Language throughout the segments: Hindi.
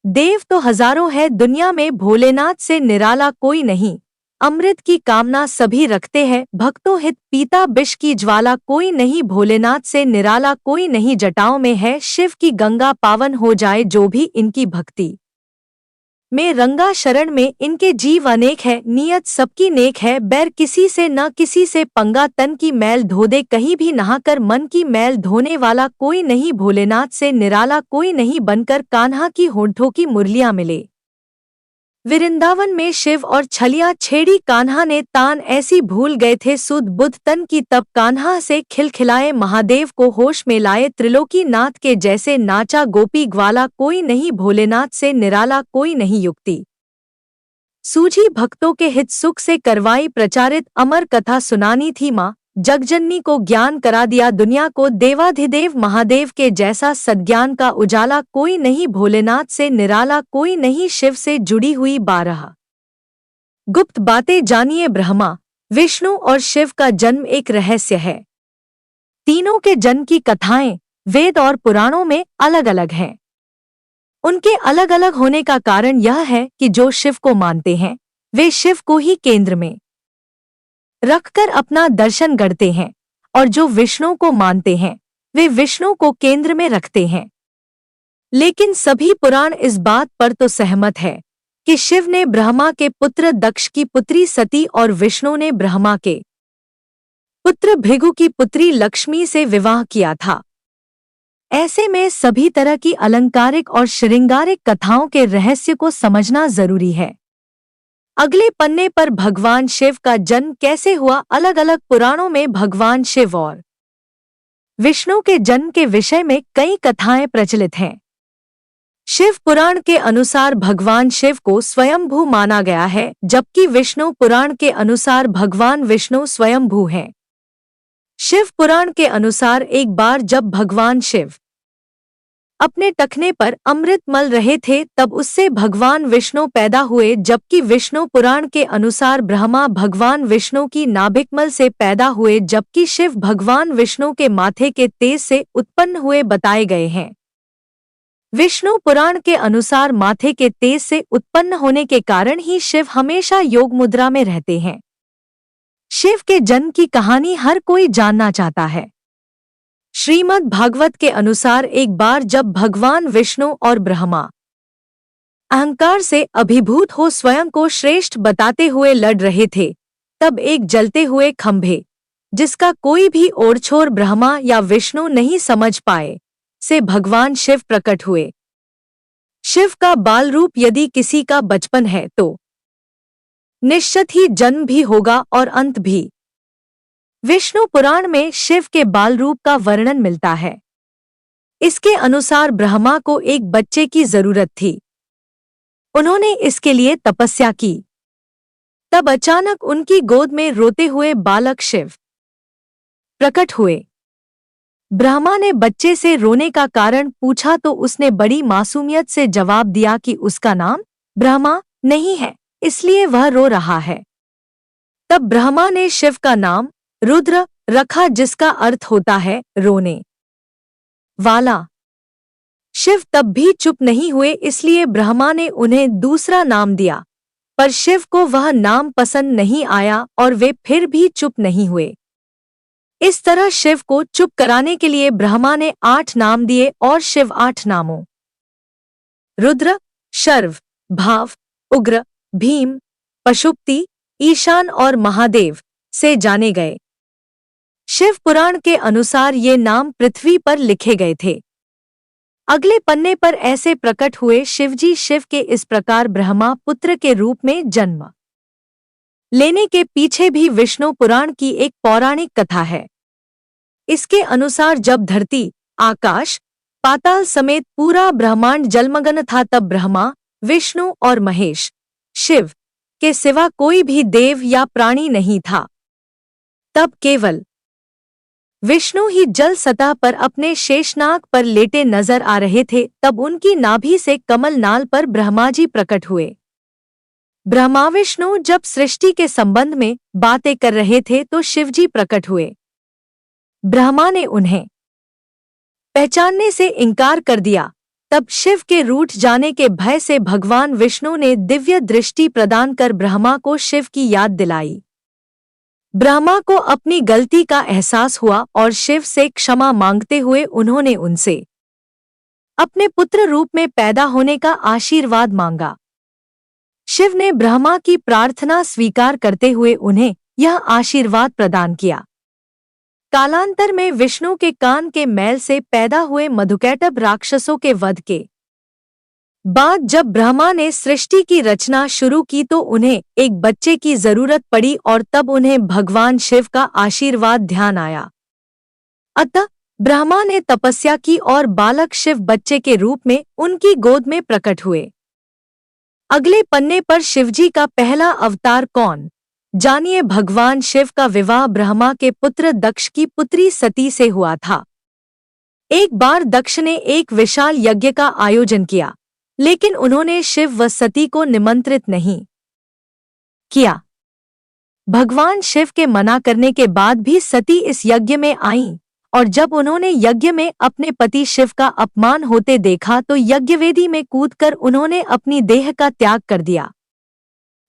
देव तो हजारों है दुनिया में, भोलेनाथ से निराला कोई नहीं। अमृत की कामना सभी रखते हैं, भक्तों हित पीता विष की ज्वाला कोई नहीं। भोलेनाथ से निराला कोई नहीं, जटाओं में है शिव की गंगा, पावन हो जाए जो भी इनकी भक्ति में रंगा। शरण में इनके जीव अनेक है, नियत सबकी नेक है। बैर किसी से न किसी से पंगा, तन की मैल धो दे कहीं भी नहाकर, मन की मैल धोने वाला कोई नहीं। भोलेनाथ से निराला कोई नहीं, बनकर कान्हा की होठों की मुरलियां मिले। वृंदावन में शिव और छलियां छेड़ी, कान्हा ने तान ऐसी भूल गए थे सुध बुध तन की, तब कान्हा से खिलखिलाए महादेव को होश में लाए। त्रिलोकी नाथ के जैसे नाचा गोपी ग्वाला कोई नहीं, भोलेनाथ से निराला कोई नहीं। युक्ति सूझी भक्तों के हित, सुख से करवाई प्रचारित, अमर कथा सुनानी थी माँ जगजननी को, ज्ञान करा दिया दुनिया को। देवाधिदेव महादेव के जैसा सद्ज्ञान का उजाला कोई नहीं, भोलेनाथ से निराला कोई नहीं। शिव से जुड़ी हुई 12 गुप्त बातें जानिए। ब्रह्मा विष्णु और शिव का जन्म एक रहस्य है। तीनों के जन्म की कथाएं वेद और पुराणों में अलग अलग हैं। उनके अलग अलग होने का कारण यह है कि जो शिव को मानते हैं वे शिव को ही केंद्र में रखकर अपना दर्शन गढ़ते हैं, और जो विष्णु को मानते हैं वे विष्णु को केंद्र में रखते हैं। लेकिन सभी पुराण इस बात पर तो सहमत है कि शिव ने ब्रह्मा के पुत्र दक्ष की पुत्री सती और विष्णु ने ब्रह्मा के पुत्र भृगु की पुत्री लक्ष्मी से विवाह किया था। ऐसे में सभी तरह की अलंकारिक और श्रृंगारिक कथाओं के रहस्य को समझना जरूरी है। अगले पन्ने पर भगवान शिव का जन्म कैसे हुआ। अलग अलग पुराणों में भगवान शिव और विष्णु के जन्म के विषय में कई कथाएं प्रचलित हैं। शिव पुराण के अनुसार भगवान शिव को स्वयंभू माना गया है, जबकि विष्णु पुराण के अनुसार भगवान विष्णु स्वयंभू हैं। शिव पुराण के अनुसार एक बार जब भगवान शिव अपने टखने पर अमृत मल रहे थे तब उससे भगवान विष्णु पैदा हुए, जबकि विष्णु पुराण के अनुसार ब्रह्मा भगवान विष्णु की नाभिकमल से पैदा हुए, जबकि शिव भगवान विष्णु के माथे के तेज से उत्पन्न हुए बताए गए हैं। विष्णु पुराण के अनुसार माथे के तेज से उत्पन्न होने के कारण ही शिव हमेशा योग मुद्रा में रहते हैं। शिव के जन्म की कहानी हर कोई जानना चाहता है। श्रीमद् भागवत के अनुसार एक बार जब भगवान विष्णु और ब्रह्मा अहंकार से अभिभूत हो स्वयं को श्रेष्ठ बताते हुए लड़ रहे थे, तब एक जलते हुए खंभे जिसका कोई भी ओरछोर ब्रह्मा या विष्णु नहीं समझ पाए से भगवान शिव प्रकट हुए। शिव का बाल रूप यदि किसी का बचपन है तो निश्चित ही जन्म भी होगा और अंत भी। विष्णु पुराण में शिव के बाल रूप का वर्णन मिलता है। इसके अनुसार ब्रह्मा को एक बच्चे की जरूरत थी। उन्होंने इसके लिए तपस्या की। तब अचानक उनकी गोद में रोते हुए बालक शिव प्रकट हुए। ब्रह्मा ने बच्चे से रोने का कारण पूछा तो उसने बड़ी मासूमियत से जवाब दिया कि उसका नाम ब्रह्मा नहीं है, इसलिए वह रो रहा है। तब ब्रह्मा ने शिव का नाम रुद्र रखा, जिसका अर्थ होता है रोने वाला। शिव तब भी चुप नहीं हुए, इसलिए ब्रह्मा ने उन्हें दूसरा नाम दिया, पर शिव को वह नाम पसंद नहीं आया और वे फिर भी चुप नहीं हुए। इस तरह शिव को चुप कराने के लिए ब्रह्मा ने 8 नाम दिए और शिव 8 नामों रुद्र, शर्व, भाव, उग्र, भीम, पशुपति, ईशान और महादेव से जाने गए। शिव पुराण के अनुसार ये नाम पृथ्वी पर लिखे गए थे। अगले पन्ने पर ऐसे प्रकट हुए शिवजी। शिव के इस प्रकार ब्रह्मा पुत्र के रूप में जन्म लेने के पीछे भी विष्णु पुराण की एक पौराणिक कथा है। इसके अनुसार जब धरती, आकाश, पाताल समेत पूरा ब्रह्मांड जलमग्न था तब ब्रह्मा, विष्णु और महेश, शिव के सिवा कोई भी देव या प्राणी नहीं था। तब केवल विष्णु ही जल सतह पर अपने शेषनाग पर लेटे नजर आ रहे थे। तब उनकी नाभि से कमल नाल पर ब्रह्माजी प्रकट हुए। ब्रह्मा विष्णु जब सृष्टि के संबंध में बातें कर रहे थे तो शिवजी प्रकट हुए। ब्रह्मा ने उन्हें पहचानने से इनकार कर दिया, तब शिव के रूठ जाने के भय से भगवान विष्णु ने दिव्य दृष्टि प्रदान कर ब्रह्मा को शिव की याद दिलाई। ब्रह्मा को अपनी गलती का एहसास हुआ और शिव से क्षमा मांगते हुए उन्होंने उनसे अपने पुत्र रूप में पैदा होने का आशीर्वाद मांगा। शिव ने ब्रह्मा की प्रार्थना स्वीकार करते हुए उन्हें यह आशीर्वाद प्रदान किया। कालांतर में विष्णु के कान के मैल से पैदा हुए मधुकैटभ राक्षसों के वध के बाद जब ब्रह्मा ने सृष्टि की रचना शुरू की तो उन्हें एक बच्चे की जरूरत पड़ी और तब उन्हें भगवान शिव का आशीर्वाद ध्यान आया। अतः ब्रह्मा ने तपस्या की और बालक शिव बच्चे के रूप में उनकी गोद में प्रकट हुए। अगले पन्ने पर शिवजी का पहला अवतार कौन, जानिए। भगवान शिव का विवाह ब्रह्मा के पुत्र दक्ष की पुत्री सती से हुआ था। एक बार दक्ष ने एक विशाल यज्ञ का आयोजन किया, लेकिन उन्होंने शिव व सती को निमंत्रित नहीं किया। भगवान शिव के मना करने के बाद भी सती इस यज्ञ में आईं और जब उन्होंने यज्ञ में अपने पति शिव का अपमान होते देखा तो यज्ञवेदी में कूदकर उन्होंने अपनी देह का त्याग कर दिया।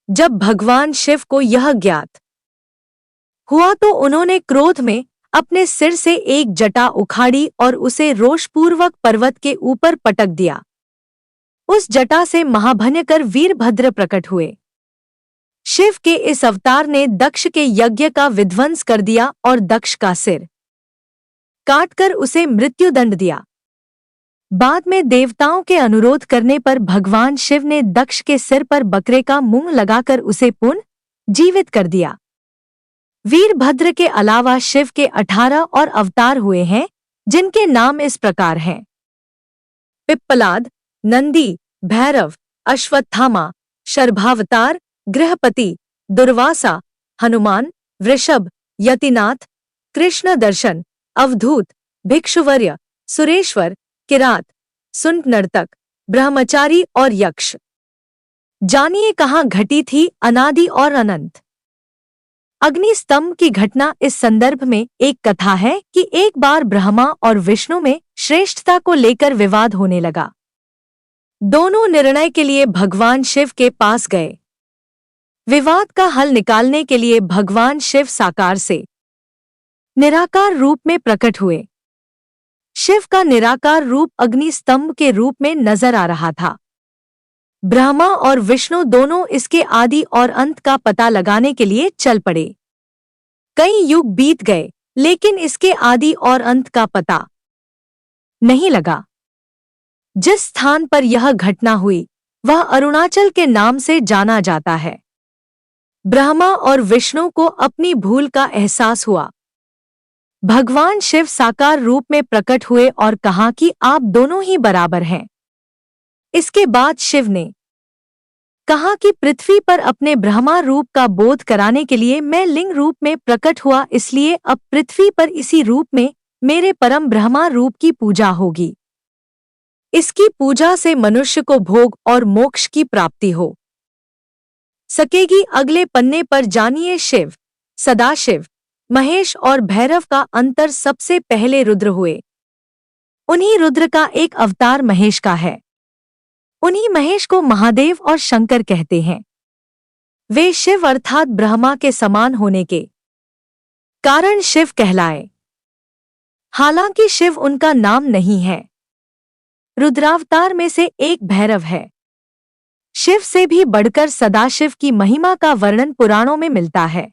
जब भगवान शिव को यह ज्ञात हुआ तो उन्होंने क्रोध में अपने सिर से एक जटा उखाड़ी और उसे रोषपूर्वक पर्वत के ऊपर पटक दिया। उस जटा से महाभयंकर वीरभद्र प्रकट हुए। शिव के इस अवतार ने दक्ष के यज्ञ का विध्वंस कर दिया और दक्ष का सिर काटकर उसे मृत्युदंड दिया। बाद में देवताओं के अनुरोध करने पर भगवान शिव ने दक्ष के सिर पर बकरे का मुंह लगाकर उसे पुनः जीवित कर दिया। वीरभद्र के अलावा शिव के 18 और अवतार हुए हैं, जिनके नाम इस प्रकार हैं: पिप्पलाद, नंदी, भैरव, अश्वत्थामा, शर्भावतार, गृहपति, दुर्वासा, हनुमान, वृषभ, यतिनाथ, कृष्ण दर्शन, अवधूत, भिक्षुवर्य, सुरेश्वर, किरात, सुंठ नर्तक, ब्रह्मचारी और यक्ष। जानिए कहाँ घटी थी अनादि और अनंत। अग्नि स्तंभ की घटना इस संदर्भ में एक कथा है कि एक बार ब्रह्मा और विष्णु में श्रेष्ठता को लेकर विवाद होने लगा। दोनों निर्णय के लिए भगवान शिव के पास गए। विवाद का हल निकालने के लिए भगवान शिव साकार से निराकार रूप में प्रकट हुए। शिव का निराकार रूप अग्नि स्तंभ के रूप में नजर आ रहा था। ब्रह्मा और विष्णु दोनों इसके आदि और अंत का पता लगाने के लिए चल पड़े। कई युग बीत गए, लेकिन इसके आदि और अंत का पता नहीं लगा। जिस स्थान पर यह घटना हुई वह अरुणाचल के नाम से जाना जाता है। ब्रह्मा और विष्णु को अपनी भूल का एहसास हुआ। भगवान शिव साकार रूप में प्रकट हुए और कहा कि आप दोनों ही बराबर हैं। इसके बाद शिव ने कहा कि पृथ्वी पर अपने ब्रह्मा रूप का बोध कराने के लिए मैं लिंग रूप में प्रकट हुआ, इसलिए अब पृथ्वी पर इसी रूप में मेरे परम ब्रह्मा रूप की पूजा होगी। इसकी पूजा से मनुष्य को भोग और मोक्ष की प्राप्ति हो सकेगी। अगले पन्ने पर जानिए शिव, सदाशिव, महेश और भैरव का अंतर। सबसे पहले रुद्र हुए। उन्हीं रुद्र का एक अवतार महेश का है। उन्हीं महेश को महादेव और शंकर कहते हैं। वे शिव अर्थात ब्रह्मा के समान होने के कारण शिव कहलाए। हालांकि शिव उनका नाम नहीं है। रुद्रावतार में से एक भैरव है। शिव से भी बढ़कर सदाशिव की महिमा का वर्णन पुराणों में मिलता है।